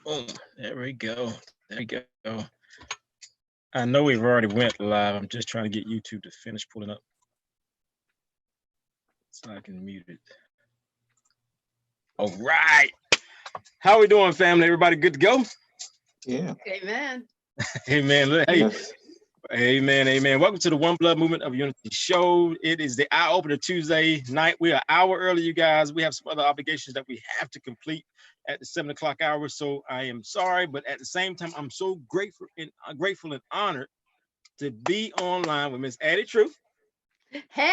Boom. There we go. There we go. I know we've already went live. I'm just trying to get YouTube to finish pulling up so I can mute it. All right. How we doing, family? Everybody good to go? Yeah. Amen. Amen. Hey, Yes. amen. Amen. Welcome to the One Blood Movement of Unity show. It is the eye opener Tuesday night. We are an hour early, you guys. We have some other obligations that we have to complete at the 7 o'clock hour. So I am sorry, but at the same time, I'm so grateful and honored to be online with Miss Addie Truth. Hey.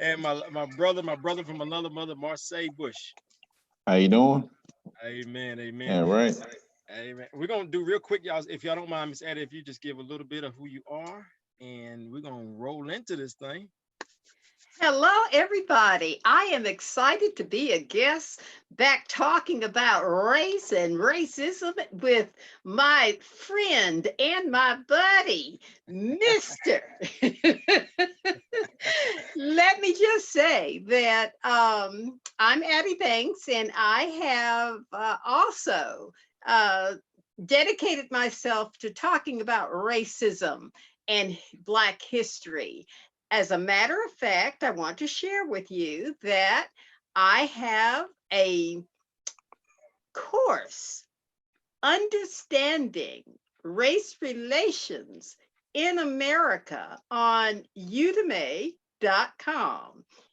And my brother from another mother, Marseille Bush. How you doing? Amen. Amen. Yeah, right. Amen. We're gonna do real quick, y'all. If y'all don't mind, Miss Addie, if you just give a little bit of who you are, and we're gonna roll into this thing. Hello, everybody. I am excited to be a guest back talking about race and racism with my friend and my buddy, Mr. Let me just say that I'm Abby Banks, and I have also dedicated myself to talking about racism and Black history. As a matter of fact, I want to share with you that I have a course, Understanding Race Relations in America, on udemy.com.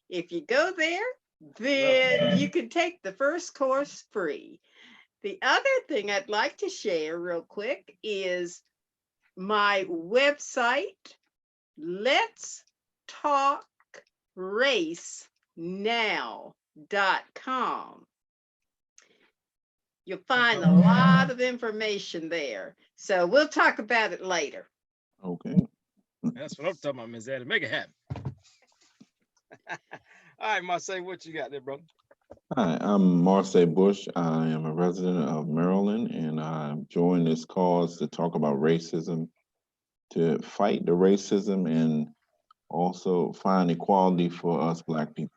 If you go there, then you can take the first course free. The other thing I'd like to share real quick is my website, Let's talkrace.now.com. You'll find a lot of information there. So we'll talk about it later. Okay. That's what I'm talking about, Miss Addie. Make it happen. All right, Marseille, what you got there, brother? Hi, I'm Marseille Bush. I am a resident of Maryland, and I joined this cause to talk about racism, to fight the racism, and also find equality for us Black people.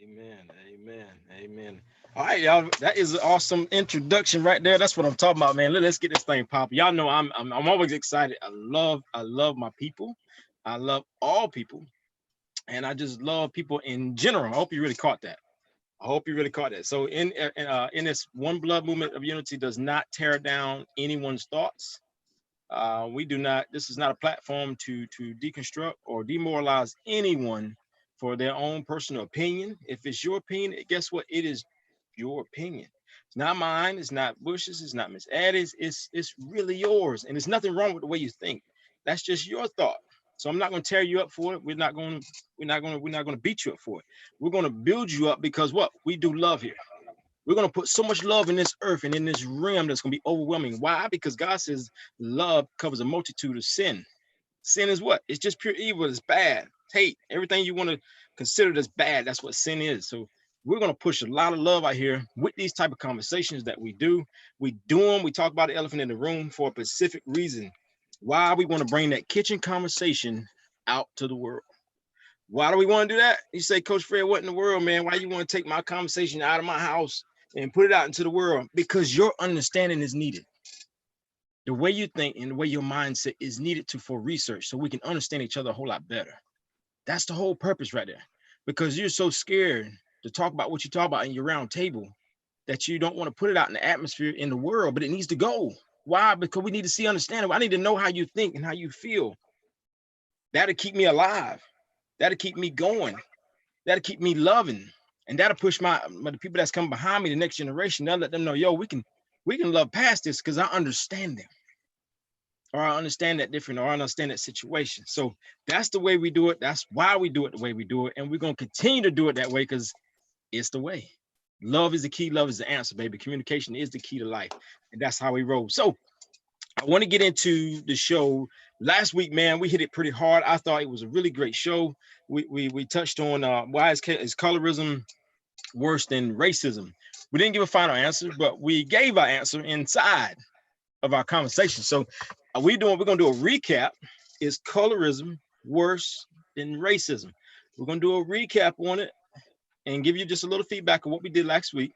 Amen. Amen. Amen. All right, y'all. That is an awesome introduction right there. That's what I'm talking about, man. Let's get this thing popping. Y'all know I'm always excited. I love my people. I love all people, and I just love people in general. I hope you really caught that. I hope you really caught that. So in this One Blood Movement of Unity does not tear down anyone's thoughts. We do not. This is not a platform to deconstruct or demoralize anyone for their own personal opinion. If it's your opinion, guess what? It is your opinion. It's not mine. It's not Bush's. It's not Miss Addie's. It's really yours, and there's nothing wrong with the way you think. That's just your thought. So I'm not going to tear you up for it. We're not going to beat you up for it. We're going to build you up because what? We do love here. We're going to put so much love in this earth and in this realm that's going to be overwhelming. Why? Because God says love covers a multitude of sin. Sin is what? It's just pure evil. It's bad. It's hate. Everything you want to consider as bad, that's what sin is. So we're going to push a lot of love out here with these type of conversations that we do. We talk about the elephant in the room for a specific reason. Why we want to bring that kitchen conversation out to the world. Why do we want to do that? You say, Coach Fred, what in the world, man? Why you want to take my conversation out of my house and put it out into the world? Because your understanding is needed. The way you think and the way your mindset is needed for research so we can understand each other a whole lot better. That's the whole purpose right there. Because you're so scared to talk about what you talk about in your round table that you don't want to put it out in the atmosphere in the world, but it needs to go. Why? Because we need to see understanding. I need to know how you think and how you feel. That'll keep me alive. That'll keep me going. That'll keep me loving. And that'll push the people that's coming behind me, the next generation. That'll let them know, yo, we can love past this because I understand them. Or I understand that different, or I understand that situation. So that's the way we do it. That's why we do it the way we do it. And we're going to continue to do it that way because it's the way. Love is the key. Love is the answer, baby. Communication is the key to life. And that's how we roll. So I want to get into the show. Last week, man, we hit it pretty hard. I thought it was a really great show. We touched on why is colorism worse than racism. We didn't give a final answer, but we gave our answer inside of our conversation. So we're going to do a recap. Is colorism worse than racism? We're going to do a recap on it. and give you just a little feedback of what we did last week.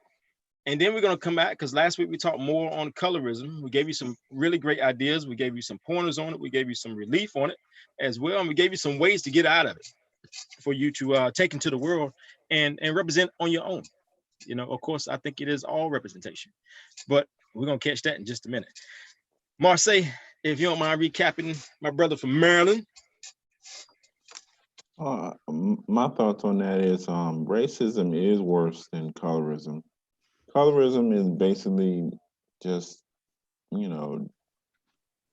And then we're going to come back because last week we talked more on colorism. We gave you some really great ideas. We gave you some pointers on it. We gave you some relief on it as well. And we gave you some ways to get out of it for you to take into the world and represent on your own. You know, of course, I think it is all representation, but we're going to catch that in just a minute. Marseille, if you don't mind recapping, my brother from Maryland. My thoughts on that is racism is worse than colorism. Colorism is basically just, you know,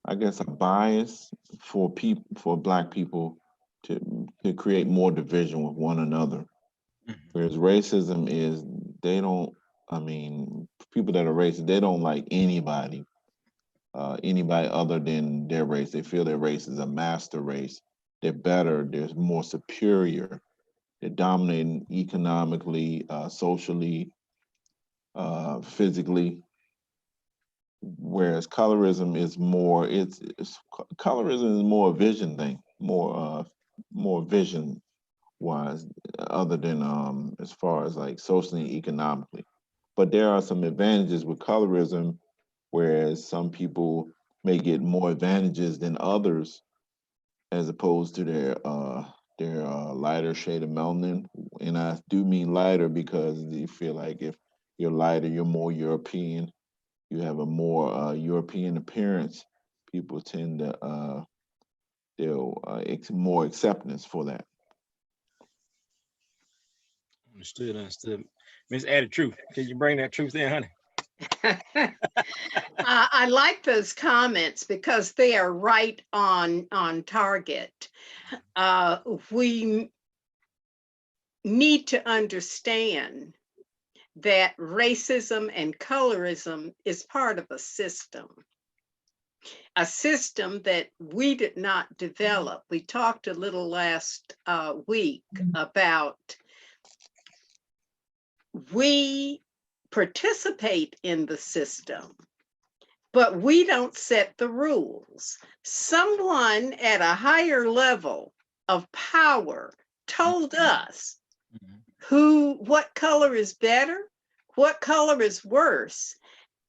I guess a bias for Black people to create more division with one another. Whereas racism is people that are racist, they don't like anybody other than their race. They feel their race is a master race. They're better, they're more superior, they're dominating economically, socially, physically. Whereas colorism is more, colorism is more a vision thing, more vision wise, other than as far as like socially and economically. But there are some advantages with colorism, whereas some people may get more advantages than others as opposed to their lighter shade of melanin. And I do mean lighter because you feel like if you're lighter, you're more European, you have a more European appearance. People tend to more acceptance for that. Understood. Miss Added Truth, can you bring that truth in, honey? I like those comments because they are right on target. We need to understand that racism and colorism is part of a system that we did not develop. We talked a little last week about we participate in the system, but we don't set the rules. Someone at a higher level of power told us what color is better, what color is worse.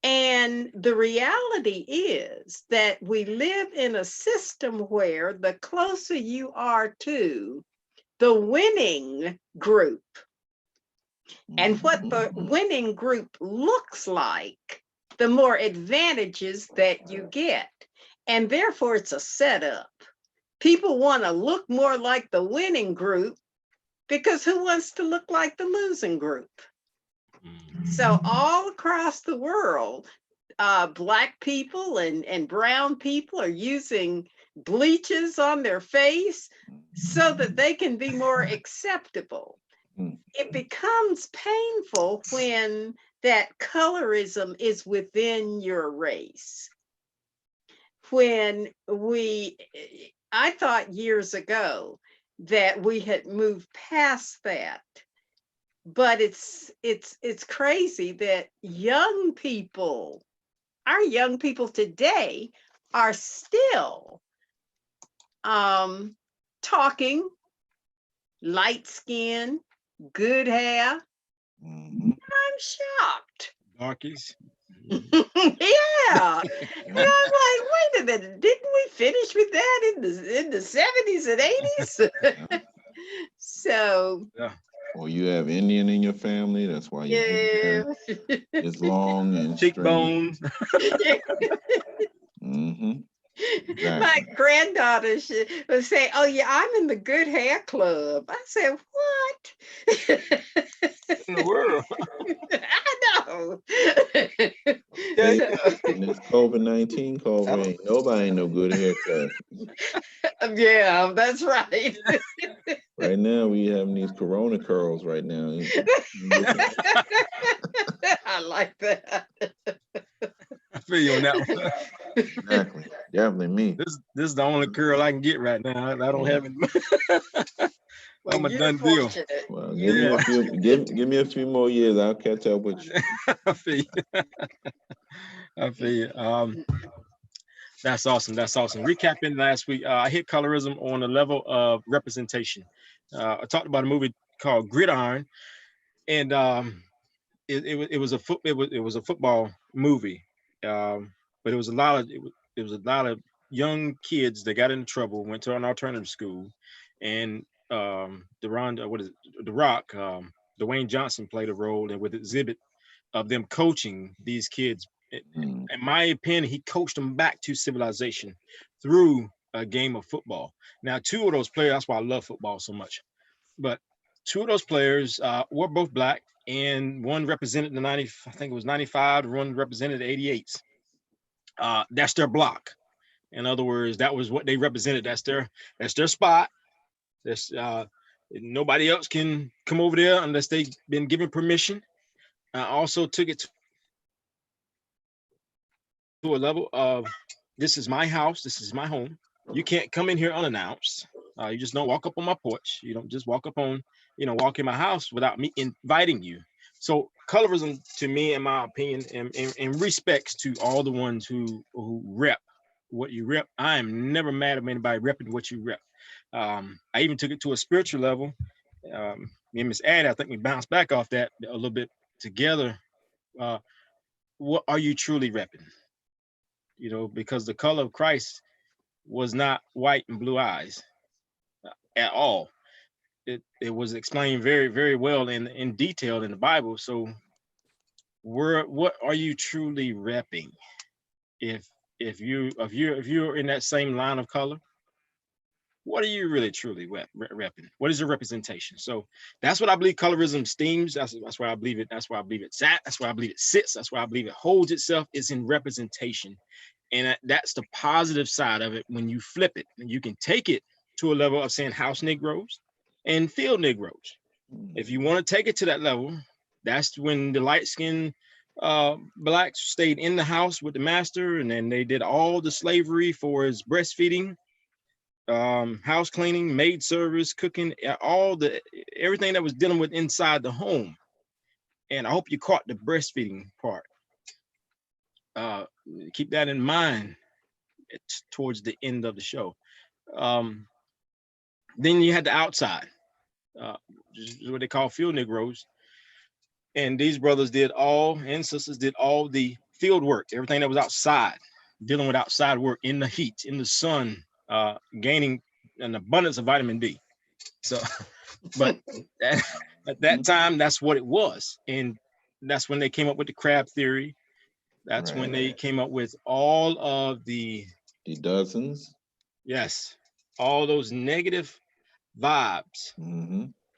And the reality is that we live in a system where the closer you are to the winning group, and what the winning group looks like, the more advantages that you get. And therefore, it's a setup. People want to look more like the winning group because who wants to look like the losing group? So all across the world, Black people and brown people are using bleaches on their face so that they can be more acceptable. It becomes painful when that colorism is within your race. I thought years ago that we had moved past that, but it's crazy that our young people today are still talking light skin, good hair. I'm shocked. Darkies. Yeah. And I'm like, wait a minute, didn't we finish with that in the 70s and 80s? So yeah. Well, you have Indian in your family, that's why your hair is long and cheekbones. Exactly. My granddaughter would say, "Oh yeah, I'm in the good hair club." I said, "What in the world?" I know. In this COVID-19 COVID, ain't nobody in no good hair club. Yeah, that's right. Right now, we having these Corona curls right now. I like that. I feel you on that one. Exactly. Definitely me. This is the only curl I can get right now. I don't have it. I'm a done deal. Well, give me a few more years. I'll catch up with you. I feel you. That's awesome. Recapping last week, I hit colorism on the level of representation. I talked about a movie called Gridiron, And it was a football movie, but it was a lot of it was a lot of young kids that got into trouble, went to an alternative school, and what is it, The Rock, Dwayne Johnson played a role, and with exhibit of them coaching these kids. Mm. In my opinion, he coached them back to civilization through a game of football. Now, two of those players, that's why I love football so much. But two of those players were both black, and one represented the 90, I think it was 95, one represented the 88s. That's their block. In other words, that was what they represented. That's their spot. That's nobody else can come over there unless they've been given permission. I also took it to a level of, this is my house, this is my home. You can't come in here unannounced. You just don't walk up on my porch. You don't just walk up on, walk in my house without me inviting you. So colorism, to me, in my opinion, in respects to all the ones who rep what you rep, I am never mad at anybody repping what you rep. I even took it to a spiritual level. Me and Miss Addie, I think we bounced back off that a little bit together. Uh, what are you truly repping? Because the color of Christ was not white and blue eyes at all. It was explained very, very well in detail in the Bible. So what are you truly repping? If you're in that same line of color, what are you really truly repping? What is your representation? So that's what I believe colorism steams. That's why I believe it. That's why I believe it's at. That's why I believe it sits. That's why I believe it holds itself. It's in representation. And that's the positive side of it. When you flip it, and you can take it to a level of saying house Negroes and field Negroes. If you want to take it to that level, that's when the light-skinned blacks stayed in the house with the master, and then they did all the slavery for his breastfeeding, house cleaning, maid service, cooking, everything that was dealing with inside the home. And I hope you caught the breastfeeding part. Keep that in mind towards the end of the show. Um, then you had the outside, what they call field Negroes. And these brothers and sisters did all the field work, everything that was outside, dealing with outside work in the heat, in the sun, gaining an abundance of vitamin D. So, but at that time, that's what it was. And that's when they came up with the crab theory. That's when they came up with all of the dozens. Yes, all those negative vibes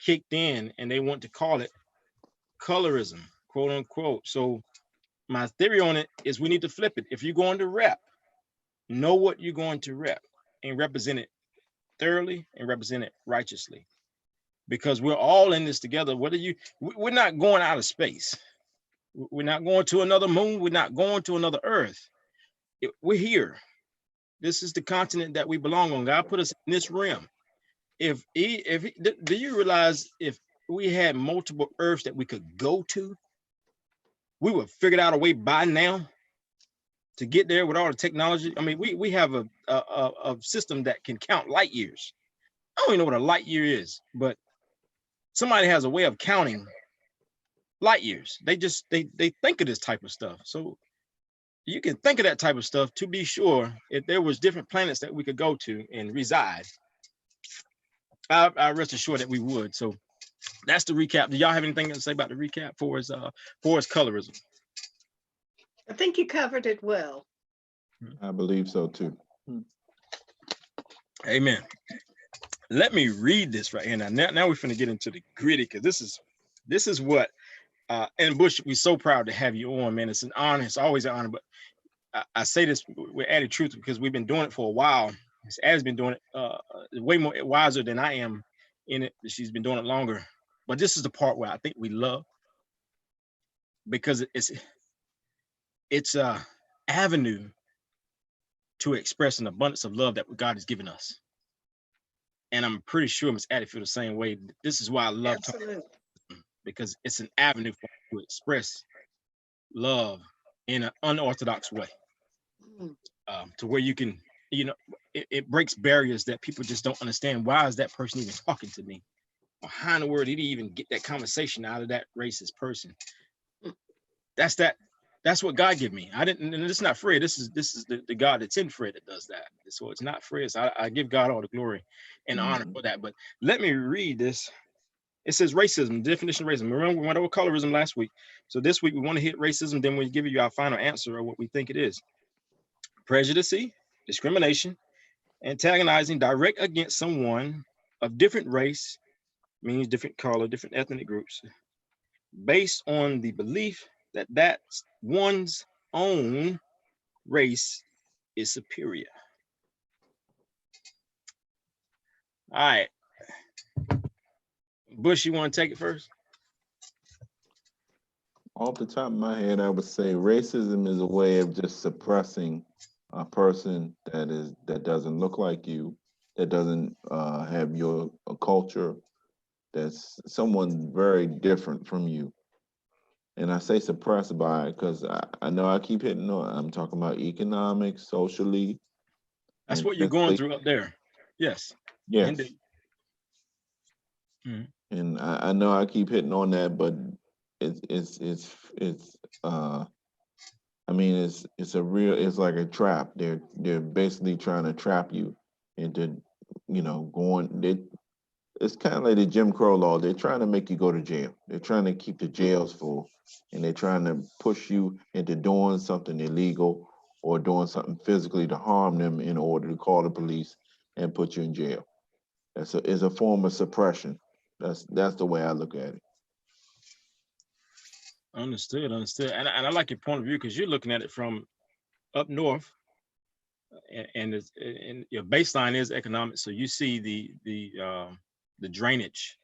kicked in, and they want to call it colorism, quote unquote. So my theory on it is we need to flip it. If you're going to rep, know what you're going to rep and represent it thoroughly and represent it righteously, because we're all in this together. We're not going out of space. We're not going to another moon. We're not going to another earth. We're here. This is the continent that we belong on. God put us in this realm. Do you realize if we had multiple earths that we could go to, we would figure out a way by now to get there with all the technology? I mean, we have a system that can count light years. I don't even know what a light year is, but somebody has a way of counting light years. They think of this type of stuff. So you can think of that type of stuff to be sure if there was different planets that we could go to and reside. I rest assured that we would. So that's the recap. Do y'all have anything to say about the recap for his colorism? I think you covered it well. I believe so too. Amen. Let me read this right here. Now we're finna get into the gritty, because this is what and Bush, we're so proud to have you on, man. It's an honor. It's always an honor. But I say this with added truth because we've been doing it for a while. Addie's been doing it way more wiser than I am in it. She's been doing it longer. But this is the part where I think we love, because it's a avenue to express an abundance of love that God has given us. And I'm pretty sure Miss Addie feel the same way. This is why I love talking, because it's an avenue for to express love in an unorthodox way, to where you can, it breaks barriers that people just don't understand. Why is that person even talking to me? how in the world did he even get that conversation out of that racist person? That's what God gave me. I didn't, and it's not Fred. This is the God that's in Fred that does that. So it's not Fred. So I give God all the glory and honor for that. But let me read this. It says racism, definition of racism. Remember, we went over colorism last week. So this week we want to hit racism, then we give you our final answer of what we think it is. Prejudice, discrimination, antagonizing direct against someone of different race, means different color, different ethnic groups, based on the belief that one's own race is superior. All right. Bush, you want to take it first? Off the top of my head, I would say racism is a way of just suppressing a person that doesn't look like you, that doesn't have your culture, that's someone very different from you. And I say suppressed by it because I know I keep hitting on, I'm talking about economics, socially, That's and what you're going physically. through up there. Yes. Yes. Indeed. And I know I keep hitting on that, but it's I mean it's a real, it's like a trap. They're basically trying to trap you into, it's kind of like the Jim Crow law. They're trying to make you go to jail. They're trying to keep the jails full, and they're trying to push you into doing something illegal or doing something physically to harm them in order to call the police and put you in jail. It's a form of suppression. That's the way I look at it. Understood. And I like your point of view because you're looking at it from up north, and your baseline is economic. So you see the drainage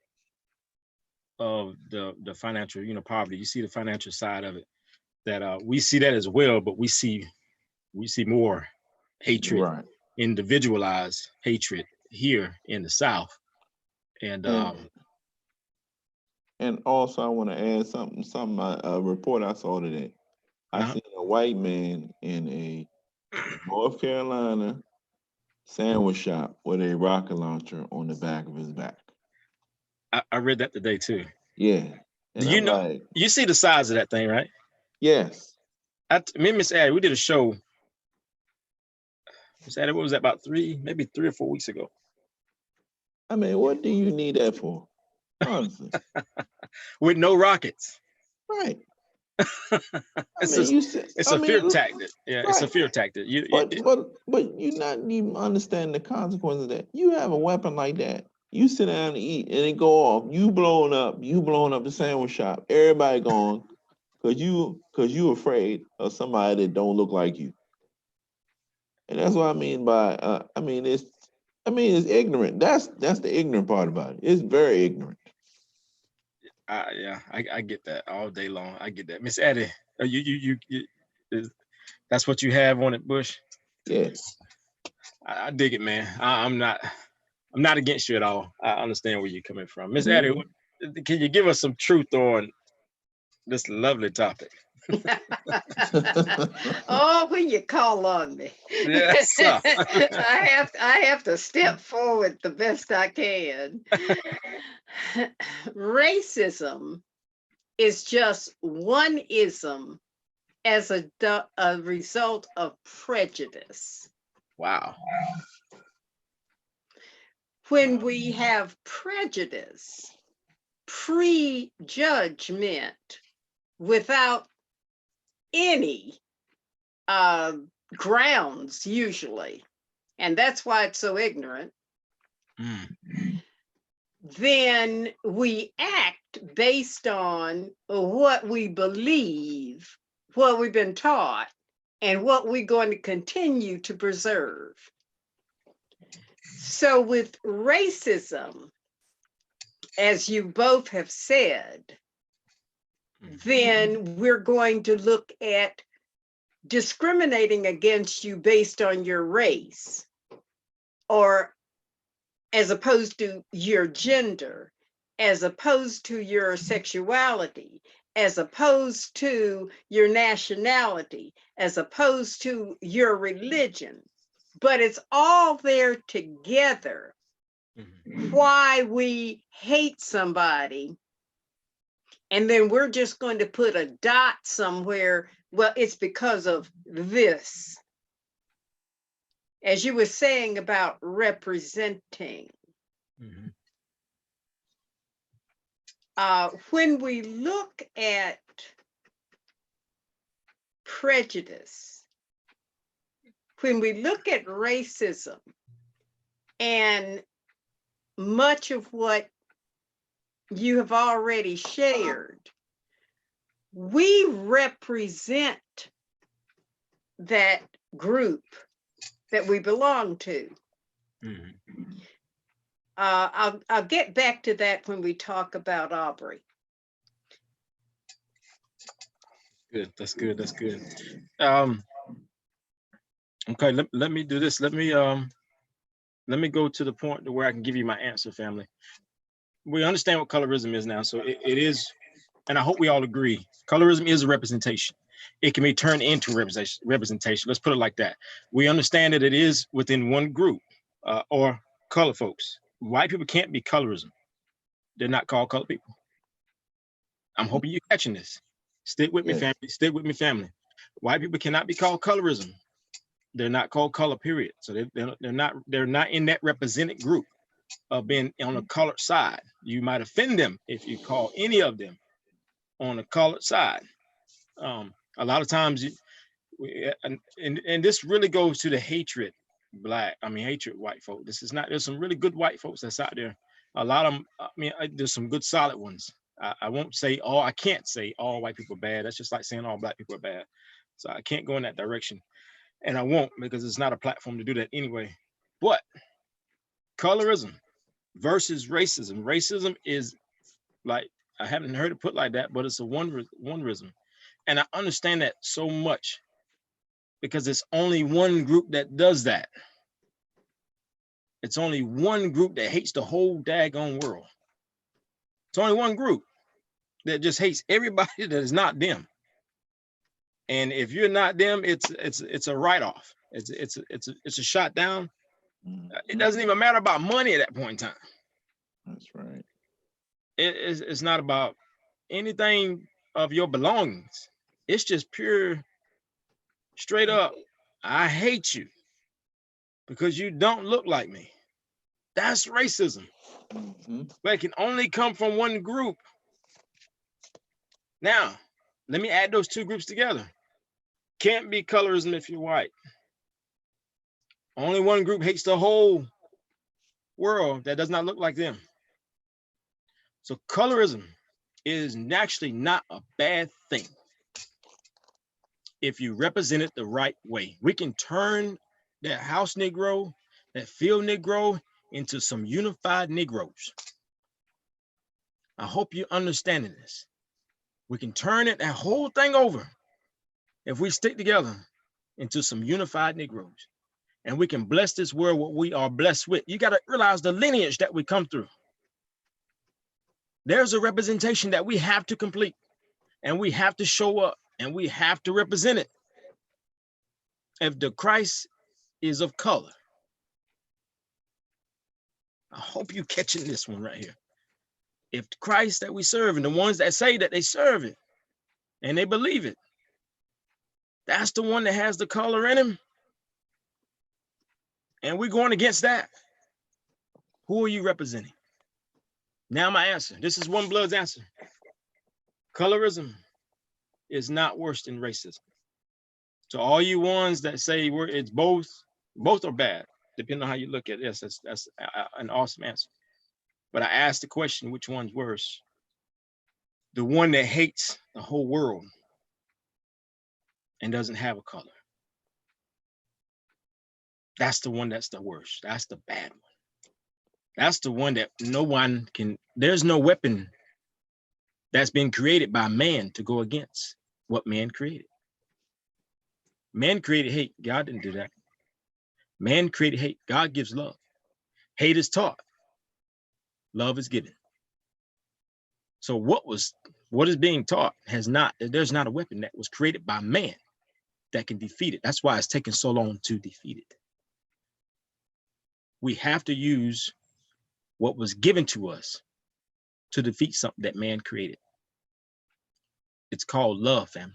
of the financial, poverty. You see the financial side of it. That we see that as well, but we see more hatred, Right. individualized hatred here in the South. And also I want to add something a report I saw today. I seen a white man in a North Carolina sandwich shop with a rocket launcher on the back of his back. I read that today too. Yeah. And Do you know, you see the size of that thing, right? Yes. Me and Miss Addie, we did a show. Miss Addie, what was that, about maybe 3 or 4 weeks ago? I mean, what do you need that for? Honestly. With no rockets. Right. It's a fear tactic. Yeah, right. It's a fear tactic. But you not even understand the consequences of that. You have a weapon like that. You sit down and eat and it go off. You blowing up the sandwich shop. Everybody gone because you afraid of somebody that don't look like you. And that's what I mean by it's ignorant. That's the ignorant part about it. It's very ignorant. Yeah, I get that all day long. I get that. Miss Addie, you that's what you have on it, Bush? Yes. I dig it, man. I'm not against you at all. I understand where you're coming from. Miss Addie, can you give us some truth on this lovely topic? Oh, when you call on me. Yes, sir. I have to step forward the best I can. Racism is just one ism as a result of prejudice. Wow. When we have prejudice, prejudgment without any grounds usually, and that's why it's so ignorant, then we act based on what we believe, what we've been taught, and what we're going to continue to preserve. So with racism, as you both have said, then we're going to look at discriminating against you based on your race, or as opposed to your gender, as opposed to your sexuality, as opposed to your nationality, as opposed to your religion. But it's all there together why we hate somebody, and then we're just going to put a dot somewhere. Well, it's because of this. As you were saying about representing. When we look at prejudice, when we look at racism, and much of what you have already shared, we represent that group that we belong to. I'll get back to that when we talk about Aubrey. Good. That's good. That's good. Okay. Let me do this. Let me go to the point to where I can give you my answer, family. We understand what colorism is now, so it is, and I hope we all agree. Colorism is a representation. It can be turned into representation. Let's put it like that. We understand that it is within one group or color folks. White people can't be colorism. They're not called colored people. I'm hoping you're catching this. Stick with me, family. Stick with me, family. White people cannot be called colorism. They're not called color, period. So they're not in that represented group of being on the colored side. You might offend them if you call any of them on the colored side. A lot of times, and this really goes to the hatred, hatred white folk. This is not. There's some really good white folks that's out there. A lot of them. There's some good solid ones. I won't say all. I can't say all white people are bad. That's just like saying all black people are bad. So I can't go in that direction, and I won't, because it's not a platform to do that anyway. But colorism versus racism. Racism is, like, I haven't heard it put like that, but it's a onerism. And I understand that so much because it's only one group that does that. It's only one group that hates the whole daggone world. It's only one group that just hates everybody that is not them. And if you're not them, it's a write-off. It's a shot down. It doesn't even matter about money at that point in time. That's right. It's not about anything of your belongings. It's just pure, straight up, I hate you because you don't look like me. That's racism. But it can only come from one group. Now, let me add those two groups together. Can't be colorism if you're white. Only one group hates the whole world that does not look like them. So colorism is naturally not a bad thing if you represent it the right way. We can turn that house Negro, that field Negro, into some unified Negroes. I hope you're understanding this. We can turn that whole thing over if we stick together into some unified Negroes. And we can bless this world what we are blessed with. You got to realize the lineage that we come through. There's a representation that we have to complete, and we have to show up, and we have to represent it. If the Christ is of color, I hope you're catching this one right here. If the Christ that we serve, and the ones that say that they serve it and they believe it, that's the one that has the color in him, and we're going against that, who are you representing? Now my answer. This is One Blood's answer. Colorism is not worse than racism. So all you ones that say it's both are bad, depending on how you look at this. That's an awesome answer. But I asked the question, which one's worse? The one that hates the whole world and doesn't have a color. That's the one that's the worst. That's the bad one. That's the one that no one can, there's no weapon that's been created by man to go against what man created. Man created hate. God didn't do that. Man created hate. God gives love. Hate is taught. Love is given. So what is being taught there's not a weapon that was created by man that can defeat it. That's why it's taken so long to defeat it. We have to use what was given to us to defeat something that man created. It's called love, family.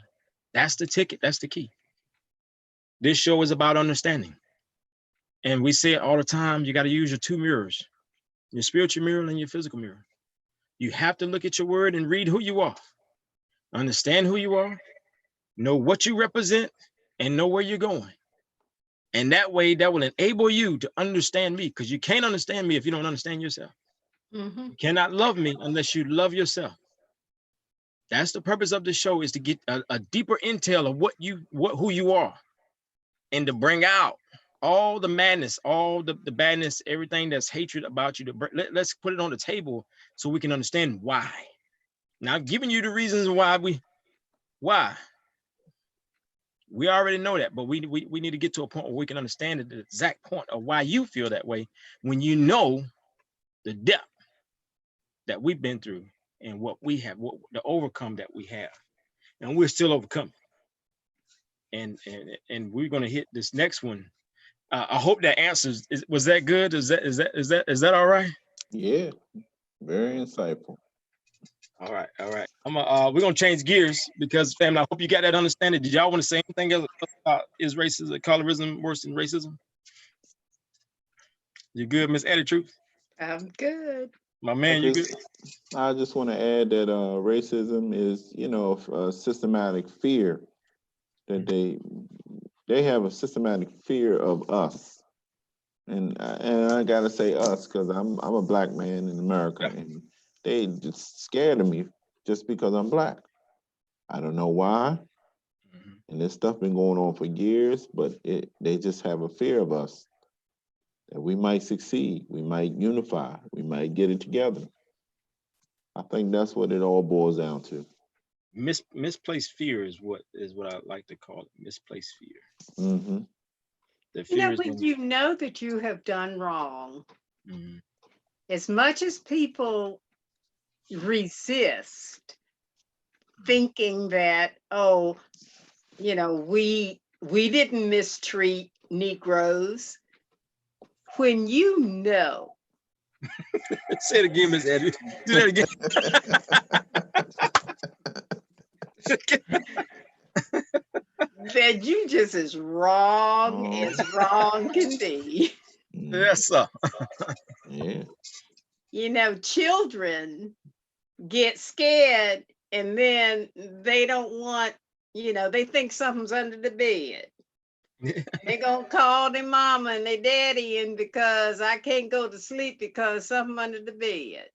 That's the ticket. That's the key. This show is about understanding. And we say it all the time. You got to use your two mirrors, your spiritual mirror and your physical mirror. You have to look at your word and read who you are, understand who you are, know what you represent, and know where you're going. And that way, that will enable you to understand me, because you can't understand me if you don't understand yourself. You cannot love me unless you love yourself. That's the purpose of the show, is to get a deeper intel of who you are, and to bring out all the madness, all the badness, everything that's hatred about you. Let's put it on the table so we can understand why. Now, I've given you the reasons why. We already know that, but we need to get to a point where we can understand the exact point of why you feel that way, when you know the depth that we've been through and what we have, the overcome that we have, and we're still overcoming. And we're going to hit this next one. I hope that answers. Was that good? Is that all right? Yeah, very insightful. All right. We're gonna change gears, because, family, I hope you got that understanding. Did y'all want to say anything else about, is racism, colorism worse than racism? You good, Miss Eddie Truth? I'm good. My man, you good? I just want to add that racism is, a systematic fear, that they have a systematic fear of us, and I gotta say us, because I'm a black man in America, and they just scared of me just because I'm black. I don't know why, and this stuff been going on for years, but they just have a fear of us, that we might succeed, we might unify, we might get it together. I think that's what it all boils down to. Misplaced fear is what I like to call it. Misplaced fear. Mm-hmm. The fear is when you know that you have done wrong, as much as people resist, thinking that, we didn't mistreat Negroes, when you know. Say it again, Miss Eddie. Do that again. That you just as wrong as wrong can be. Yes, sir. Yeah. Children get scared, and then they don't want, they think something's under the bed. They're gonna call their mama and their daddy in, because I can't go to sleep because something under the bed.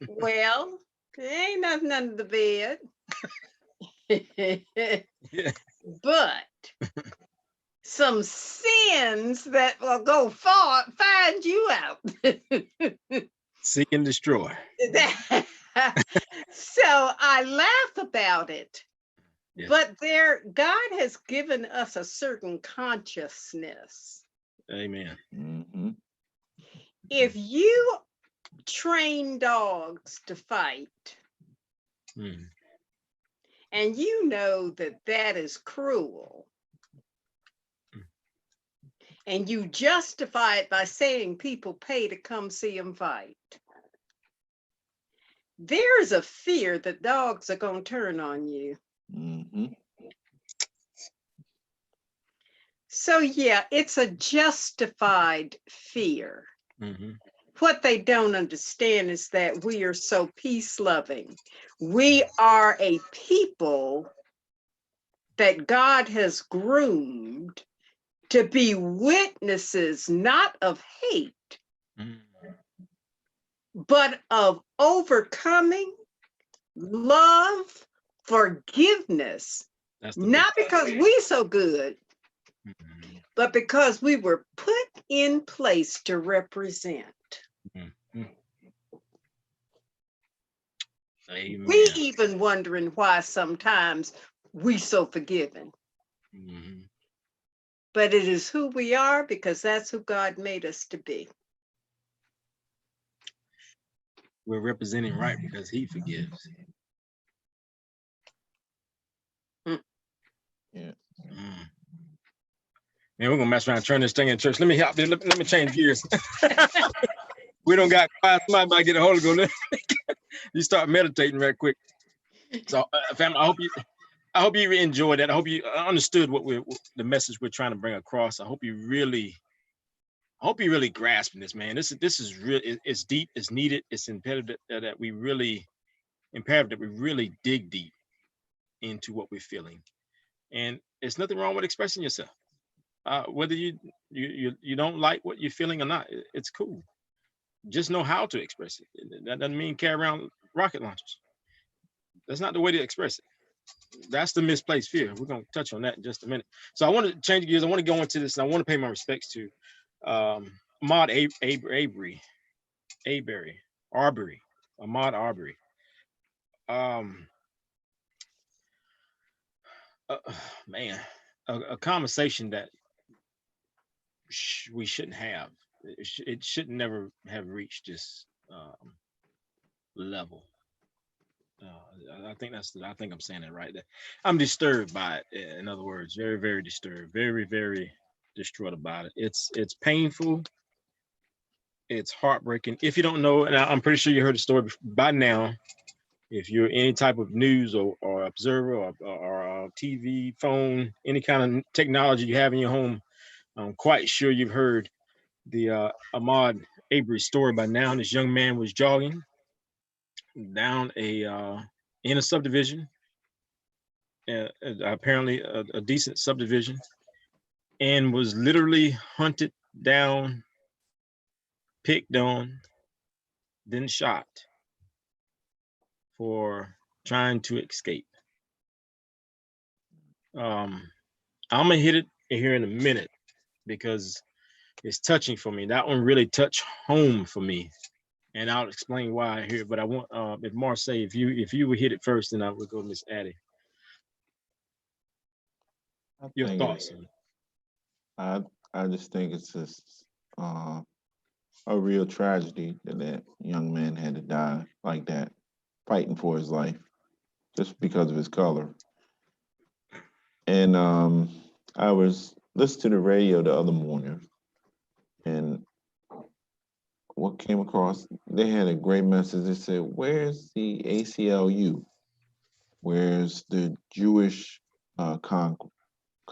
Well, there ain't nothing under the bed. But some sins that will go far find you out. Seek and destroy. So I laugh about it. Yes. But God has given us a certain consciousness. Amen. Mm-hmm. If you train dogs to fight, and you know that is cruel, and you justify it by saying people pay to come see them fight, there's a fear that dogs are going to turn on you. Mm-hmm. So yeah, it's a justified fear. What they don't understand is that we are so peace-loving. We are a people that God has groomed to be witnesses, not of hate, but of overcoming, love, forgiveness. Not because we're so good, but because we were put in place to represent. Amen. We even wondering why sometimes we so forgiving. But it is who we are, because that's who God made us to be. We're representing right because He forgives. Yeah. Man, we're gonna mess around and turn this thing in church. Let me help. Let me change gears. We don't got quiet. Somebody might get a hold of go. You start meditating right quick. So, family, I hope you enjoyed that. I hope you understood the message we're trying to bring across. I hope you really grasping this, man. This is real. It's deep. It's needed. It's imperative that we really dig deep into what we're feeling. And there's nothing wrong with expressing yourself. Whether you don't like what you're feeling or not, it's cool. Just know how to express it. That doesn't mean carry around rocket launchers. That's not the way to express it. That's the misplaced fear. We're going to touch on that in just a minute. So I want to change gears. I want to go into this, and I want to pay my respects to Ahmaud Arbery. Man, a conversation that we shouldn't have. It should never have reached this level. I think I'm saying it right there. I'm disturbed by it. In other words, very, very disturbed, very, very distraught about it. It's painful. It's heartbreaking. If you don't know, and I'm pretty sure you heard the story by now, if you're any type of news or observer or TV, phone, any kind of technology you have in your home, I'm quite sure you've heard the Ahmaud Arbery story by now. This young man was jogging down in a subdivision, apparently a decent subdivision, and was literally hunted down, picked on, then shot for trying to escape. I'm gonna hit it here in a minute because it's touching for me. That one really touched home for me, and I'll explain why here. But I want if Marseille, if you would hit it first, then I would go Miss Addie. Your thoughts? I just think it's just a real tragedy that young man had to die like that, fighting for his life just because of his color. And I was listening to the radio the other morning, and what came across, they had a great message. They said, "Where's the ACLU? Where's the Jewish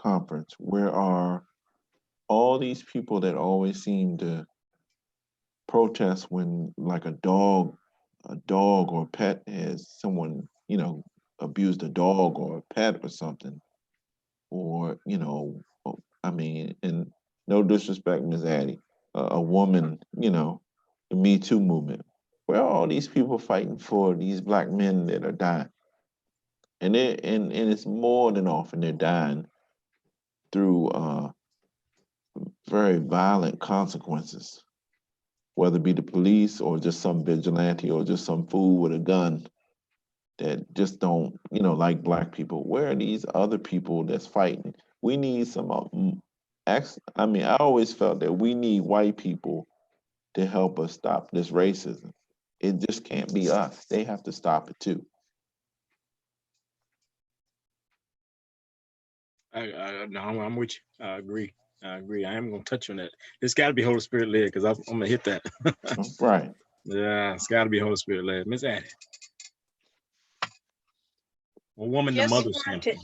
conference? Where are all these people that always seem to protest when, like, a dog or a pet has someone, abused a dog or a pet or something, or I mean, and no disrespect, Ms. Addie, a woman, the Me Too movement. Where are all these people fighting for these black men that are dying? And it's more than often they're dying through very violent consequences, whether it be the police or just some vigilante or just some fool with a gun that just don't, like black people. Where are these other people that's fighting? We need some. I mean, I always felt that we need white people to help us stop this racism. It just can't be us. They have to stop it too. No, I'm with you. I agree. I am going to touch on that. It's got to be Holy Spirit led because I'm going to hit that. Right. Yeah, it's got to be Holy Spirit led. Miss Addie. A woman, the mother standpoint.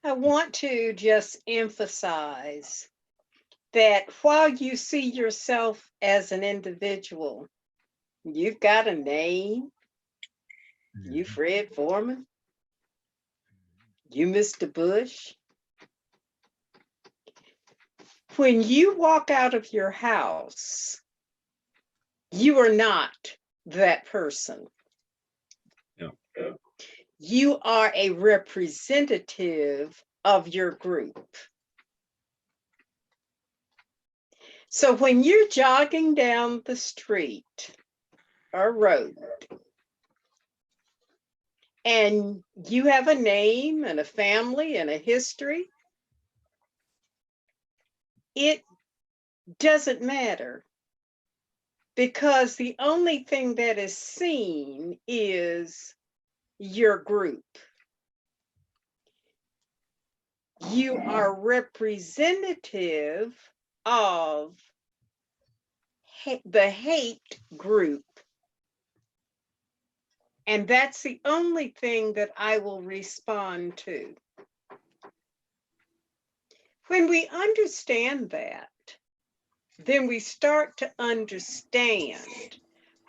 I want to just emphasize that while you see yourself as an individual, you've got a name. You Fred Foreman. You Mr. Bush. When you walk out of your house, you are not that person. Yeah. You are a representative of your group. So when you're jogging down the street or road and you have a name and a family and a history, it doesn't matter, because the only thing that is seen is your group. You are representative of the hate group. And that's the only thing that I will respond to. When we understand that, then we start to understand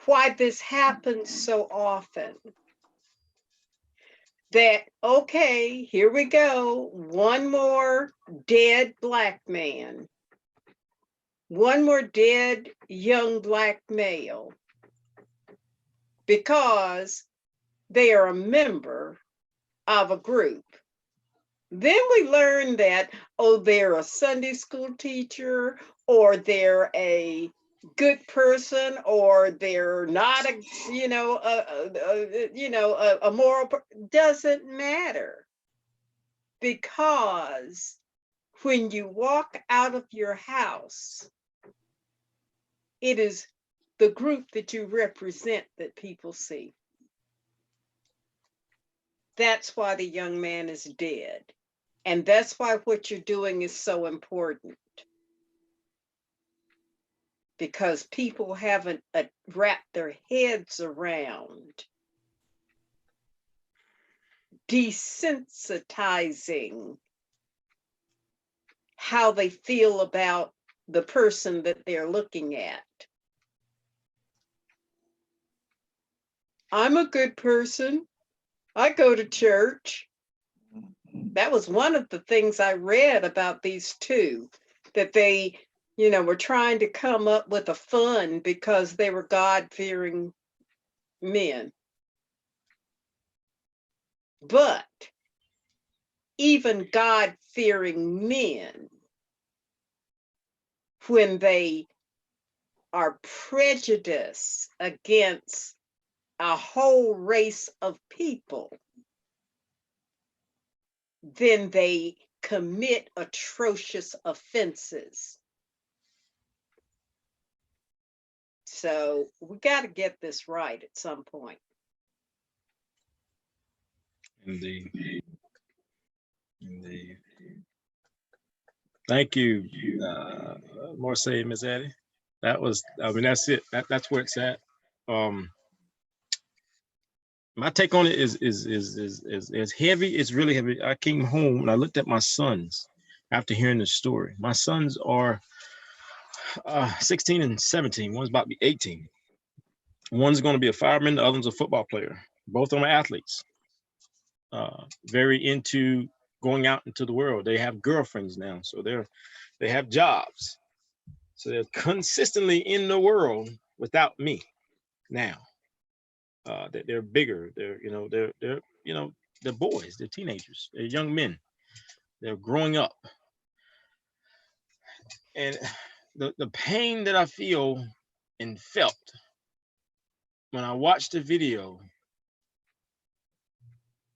why this happens so often. That, okay, here we go, one more dead Black man, one more dead young Black male, because they are a member of a group. Then we learn that, oh, they're a Sunday school teacher, or they're a good person, or they're not a, a moral, doesn't matter. Because when you walk out of your house, it is the group that you represent that people see. That's why the young man is dead. And that's why what you're doing is so important. Because people haven't wrapped their heads around desensitizing how they feel about the person that they're looking at. I'm a good person. I go to church. That was one of the things I read about these two, that they, were trying to come up with a fund because they were God-fearing men. But even God-fearing men, when they are prejudiced against a whole race of people, then they commit atrocious offenses. So we got to get this right at some point. Indeed. Indeed. Thank you, Marseille, Ms. Addie. That's it. That's where it's at. My take on it is heavy. It's really heavy. I came home and I looked at my sons after hearing the story. My sons are 16 and 17. One's about to be 18. One's going to be a fireman. The other one's a football player. Both of them are athletes. Very into going out into the world. They have girlfriends now, so they have jobs. So they're consistently in the world without me now. They're bigger. They're boys. They're teenagers. They're young men. They're growing up. And the pain that I feel and felt when I watched the video,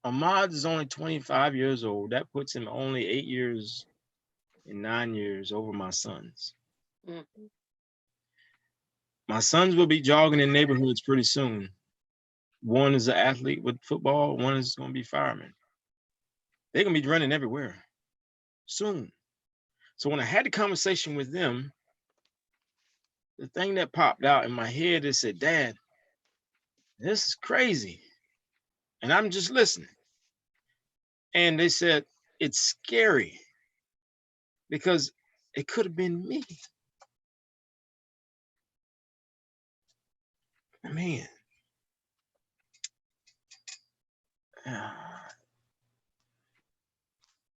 Ahmad is only 25 years old. That puts him only 8 years and 9 years over my sons. Mm-hmm. My sons will be jogging in neighborhoods pretty soon. One is an athlete with football. One is going to be fireman. They're going to be running everywhere soon. So when I had the conversation with them, the thing that popped out in my head is said, Dad, this is crazy. And I'm just listening. And they said, it's scary because it could have been me. Man.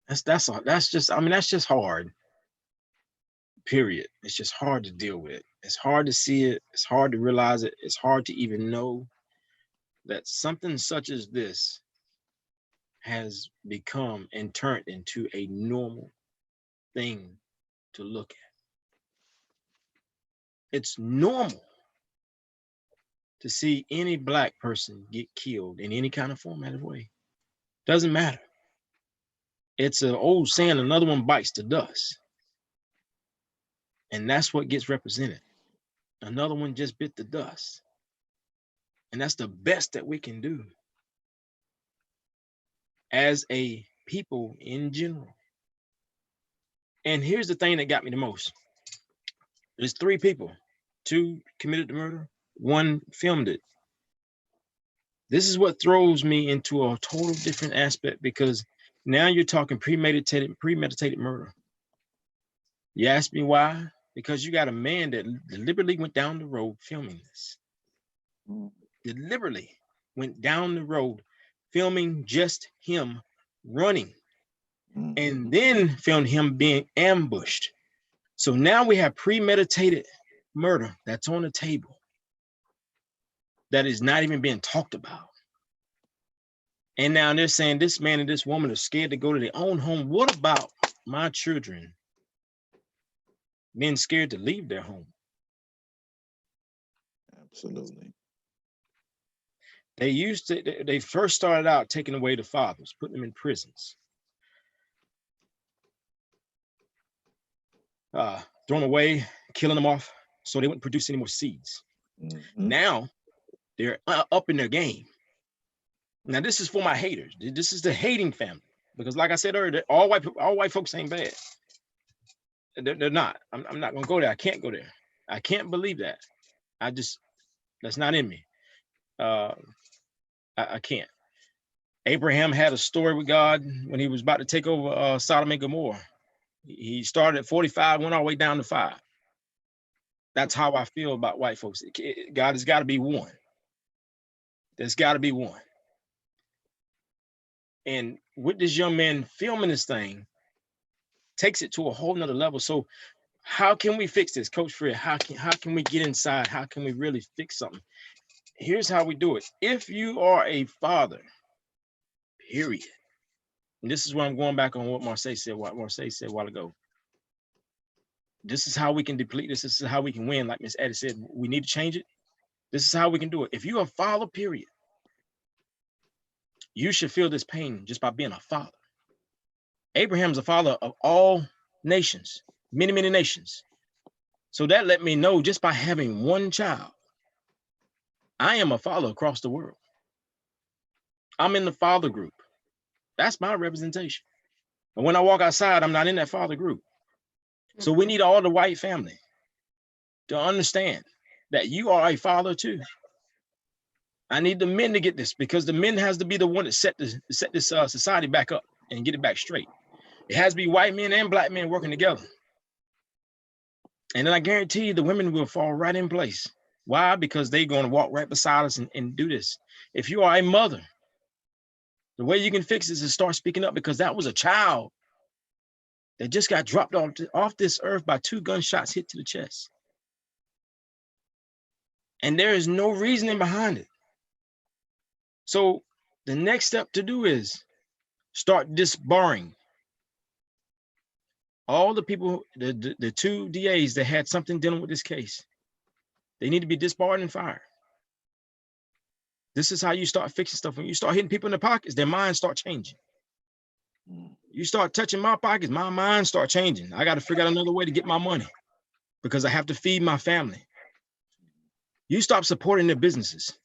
That's just hard. Period. It's just hard to deal with. It's hard to see it. It's hard to realize it. It's hard to even know that something such as this has become and turned into a normal thing to look at. It's normal to see any Black person get killed in any kind of formatted way. Doesn't matter. It's an old saying, another one bites the dust. And that's what gets represented. Another one just bit the dust. And that's the best that we can do as a people in general. And here's the thing that got me the most. There's 3 people, 2 committed the murder, 1 filmed it. This is what throws me into a total different aspect, because now you're talking premeditated murder. You ask me why? Because you got a man that deliberately went down the road filming this. Deliberately went down the road filming just him running, and then filmed him being ambushed. So now we have premeditated murder that's on the table that is not even being talked about. And now they're saying this man and this woman are scared to go to their own home. What about my children being scared to leave their home? Absolutely. They first started out taking away the fathers, putting them in prisons, thrown away, killing them off so they wouldn't produce any more seeds. Now they're up in their game. Now this is for my haters. This is the hating family, because like I said earlier, all white folks ain't bad. They're not. I'm not gonna go there. I can't go there. I can't believe that. That's not in me. I can't. Abraham had a story with God when he was about to take over Sodom and Gomorrah. He started at 45, went all the way down to 5. That's how I feel about white folks. God has got to be one. There's got to be one. And with this young man filming this thing, takes it to a whole nother level. So how can we fix this, Coach Fred? How can we get inside? How can we really fix something? Here's how we do it. If you are a father, period. And this is where I'm going back on what Marseille said a while ago. This is how we can deplete this. This is how we can win. Like Miss Addie said, we need to change it. This is how we can do it. If you're a father, period, you should feel this pain just by being a father. Abraham's a father of all nations, many, many nations. So that let me know, just by having one child, I am a father across the world. I'm in the father group. That's my representation. And when I walk outside, I'm not in that father group. So we need all the white family to understand that you are a father too. I need the men to get this, because the men has to be the one that set this society back up and get it back straight. It has to be white men and black men working together. And then I guarantee you the women will fall right in place. Why? Because they're going to walk right beside us and do this. If you are a mother, the way you can fix this is start speaking up, because that was a child that just got dropped off this earth by 2 gunshots hit to the chest. And there is no reasoning behind it. So the next step to do is start disbarring all the people, the 2 DAs that had something dealing with this case. They need to be disbarred and fired. This is how you start fixing stuff. When you start hitting people in the pockets, their minds start changing. You start touching my pockets, my mind start changing. I got to figure out another way to get my money, because I have to feed my family. You stop supporting their businesses.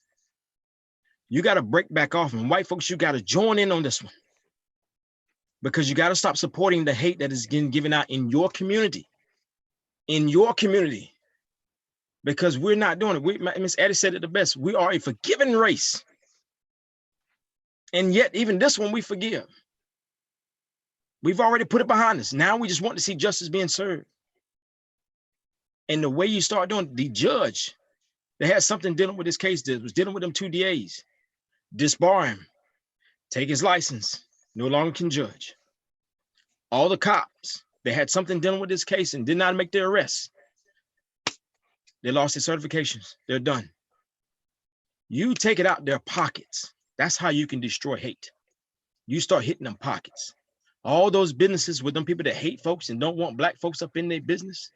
You got to break back off. And white folks, you got to join in on this one, because you got to stop supporting the hate that is getting given out in your community. In your community. Because we're not doing it. Miss Addie said it the best. We are a forgiving race. And yet, even this one we forgive. We've already put it behind us. Now we just want to see justice being served. And the way you start doing it, the judge that had something dealing with this case, that was dealing with them 2 DAs, disbar him, take his license, no longer can judge. All the cops that had something dealing with this case and did not make their arrests, they lost their certifications. They're done. You take it out their pockets. That's how you can destroy hate. You start hitting them pockets. All those businesses with them people that hate folks and don't want black folks up in their business,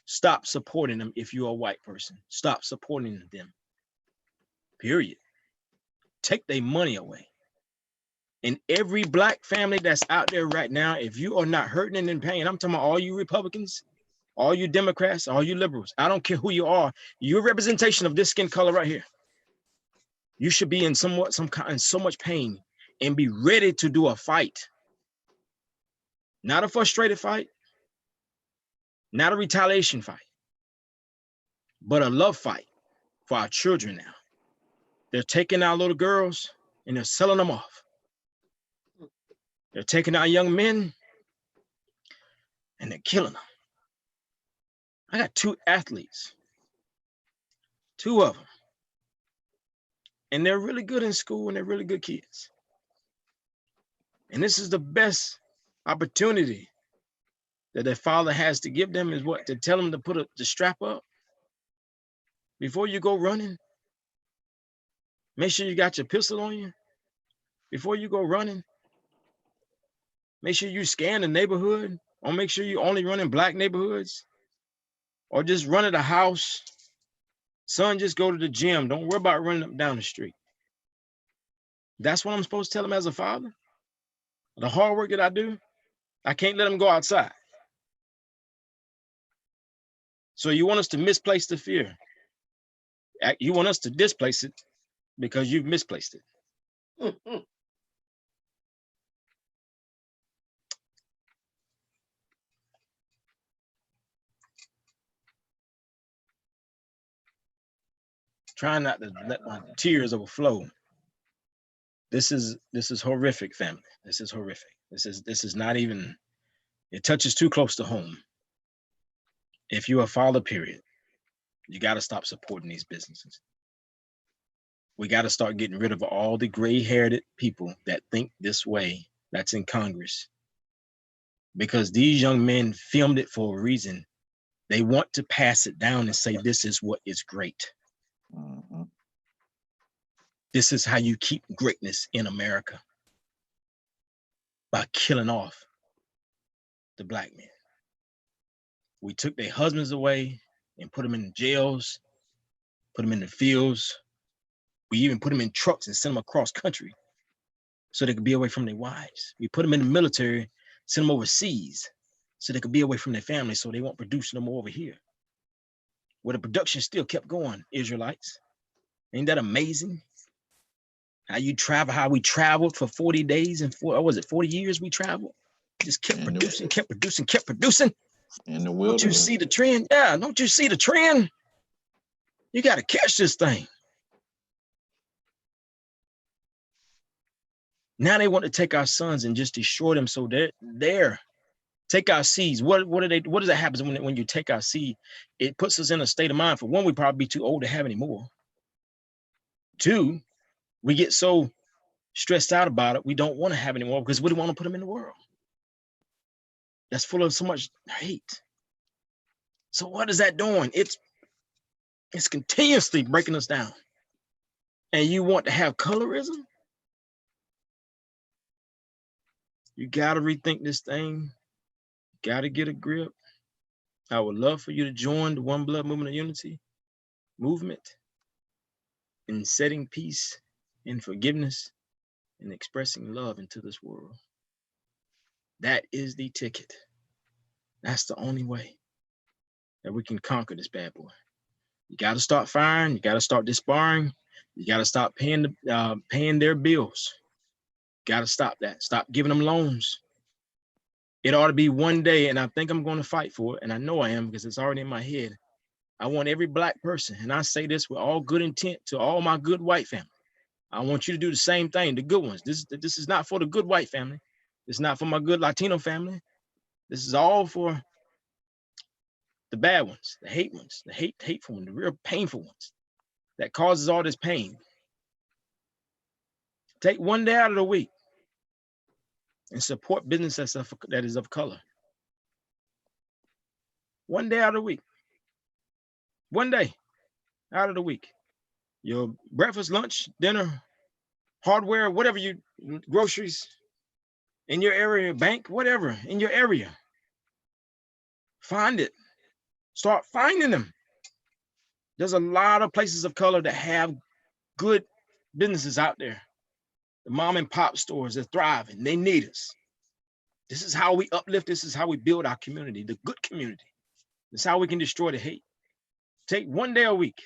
stop supporting them. If you're a white person, stop supporting them, period. Take their money away. And every black family that's out there right now, if you are not hurting and in pain, I'm talking about all you Republicans, all you Democrats, all you liberals, I don't care who you are, you're a representation of this skin color right here. You should be in so much pain and be ready to do a fight. Not a frustrated fight, not a retaliation fight. but a love fight for our children now. They're taking our little girls and they're selling them off. They're taking our young men and they're killing them. I got 2 athletes, 2 of them, and they're really good in school and they're really good kids. And this is the best opportunity that their father has to give them, is what? To tell them to put the strap up before you go running. Make sure you got your pistol on you before you go running. Make sure you scan the neighborhood, or make sure you only run in black neighborhoods, or just run at a house. Son, just go to the gym. Don't worry about running up down the street. That's what I'm supposed to tell him as a father? The hard work that I do, I can't let him go outside. So you want us to misplace the fear. You want us to displace it because you've misplaced it. Trying not to let my tears overflow. This is horrific, family. This is horrific. This is not even, it touches too close to home. If you're a father, period, you got to stop supporting these businesses. We got to start getting rid of all the gray-haired people that think this way, that's in Congress. Because these young men filmed it for a reason. They want to pass it down and say, this is what is great. Mm-hmm. This is how you keep greatness in America, by killing off the black men. We took their husbands away and put them in jails, put them in the fields. We even put them in trucks and sent them across country so they could be away from their wives. We put them in the military, send them overseas so they could be away from their families, so they won't produce no more over here. Where the production still kept going, Israelites. Ain't that amazing? How we traveled for 40 days and 40 years we traveled. Just kept producing. In the Don't wilderness. you see the trend? Yeah, don't you see the trend? You got to catch this thing. Now they want to take our sons and just destroy them, so they're there. Take our seeds. What does that happen when you take our seed? It puts us in a state of mind. For one, we probably be too old to have any more. 2, we get so stressed out about it, we don't want to have any more because we don't want to put them in the world that's full of so much hate. So what is that doing? It's continuously breaking us down. And you want to have colorism? You got to rethink this thing. Got to get a grip. I would love for you to join the One Blood Movement of Unity movement in setting peace and forgiveness and expressing love into this world. That is the ticket. That's the only way that we can conquer this bad boy. You got to start firing. You got to start disbarring. You got to stop paying their bills. Got to stop that. Stop giving them loans. It ought to be one day, and I think I'm going to fight for it, and I know I am because it's already in my head. I want every black person, and I say this with all good intent to all my good white family. I want you to do the same thing, the good ones. This is not for the good white family. It's not for my good Latino family. This is all for the bad ones, the hateful ones, the real painful ones that causes all this pain. Take one day out of the week and support business that is of color. One day out of the week. One day out of the week. Your breakfast, lunch, dinner, hardware, whatever groceries in your area, bank, whatever, in your area. Find it. Start finding them. There's a lot of places of color that have good businesses out there. The mom and pop stores are thriving. They need us. This is how we uplift. This is how we build our community, the good community. This is how we can destroy the hate. Take one day a week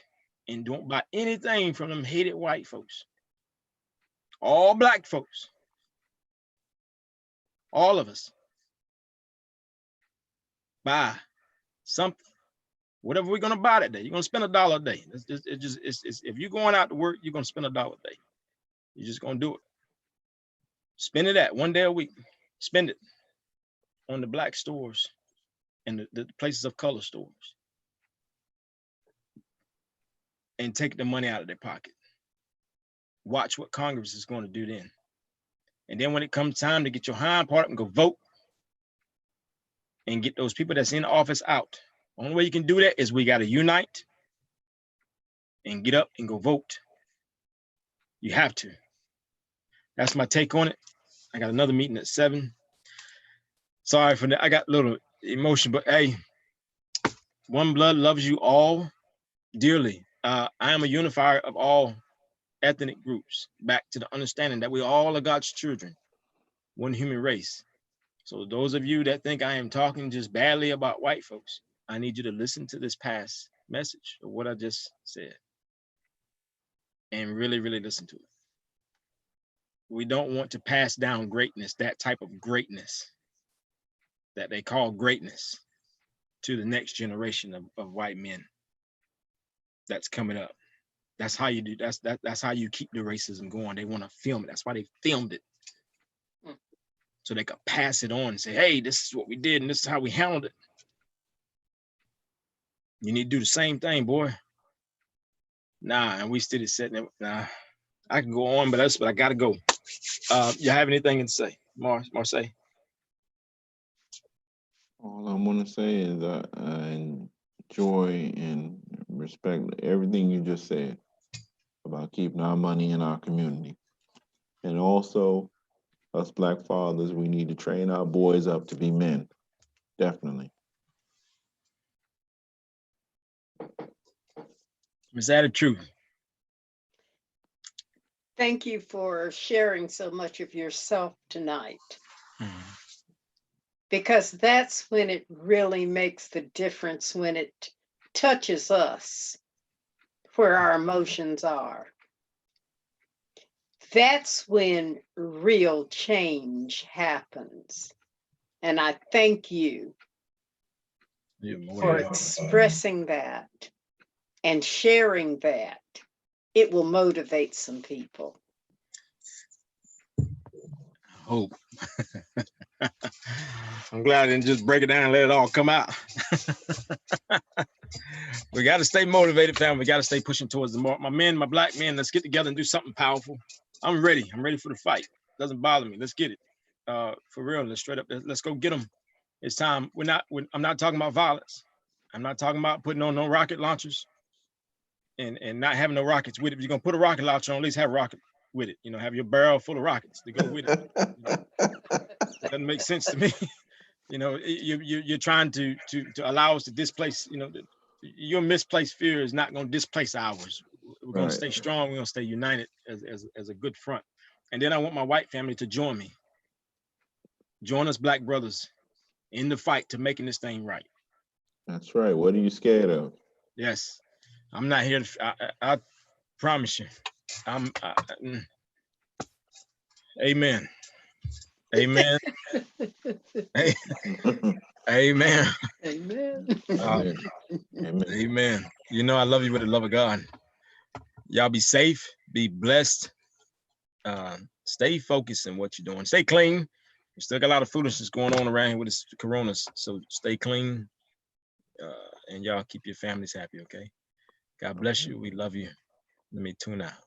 and don't buy anything from them hated white folks. All black folks. All of us. Buy something. Whatever we're gonna buy that day, you're gonna spend $1 a day. It's if you're going out to work, you're gonna spend $1 a day. You're just gonna do it. Spend it at one day a week. Spend it on the black stores and the places of color stores, and take the money out of their pocket. Watch what Congress is going to do then. And then when it comes time to get your hind part up and go vote and get those people that's in office out. The only way you can do that is we got to unite and get up and go vote. You have to. That's my take on it. I got another meeting at 7. Sorry for that. I got a little emotion, but hey, one blood loves you all dearly. I am a unifier of all ethnic groups, back to the understanding that we all are God's children, one human race. So those of you that think I am talking just badly about white folks, I need you to listen to this past message of what I just said and really, really listen to it. We don't want to pass down greatness, that type of greatness that they call greatness, to the next generation of white men that's coming up. That's how you do. That's how you keep the racism going. They want to film it. That's why they filmed it, so they could pass it on and say, "Hey, this is what we did, and this is how we handled it." You need to do the same thing, boy. Nah, and we still setting it. Nah, I can go on, but I gotta go. You have anything to say, Marseille? All I'm gonna say is I enjoy and respect everything you just said about keeping our money in our community. And also, us black fathers, we need to train our boys up to be men. Definitely. Is that the truth? Thank you for sharing so much of yourself tonight, because that's when it really makes the difference, when it touches us where our emotions are. That's when real change happens. And I thank you for expressing that and sharing that. It will motivate some people. Hope. I'm glad I didn't just break it down and let it all come out. We got to stay motivated, family. We got to stay pushing towards the mark. My men, my black men, let's get together and do something powerful. I'm ready. I'm ready for the fight. Doesn't bother me. Let's get it. For real. Let's straight up. Let's go get them. It's time. I'm not talking about violence. I'm not talking about putting on no rocket launchers and not having no rockets with it. If you're gonna put a rocket launcher on, at least have a rocket with it. Have your barrel full of rockets to go with it. It doesn't make sense to me. You're trying to allow us to displace. Your misplaced fear is not going to displace ours. We're going to stay strong. We're going to stay united as a good front. And then I want my white family to join me. Join us, black brothers, in the fight to making this thing right. That's right. What are you scared of? Yes, I'm not here to. I promise you. Amen. Amen. Amen. Amen. Amen. I love you with the love of God. Y'all be safe, be blessed, stay focused in what you're doing. Stay clean. We still got a lot of foolishness going on around here with this coronas, so stay clean, and y'all keep your families happy, okay? God bless you. We love you. Let me tune out.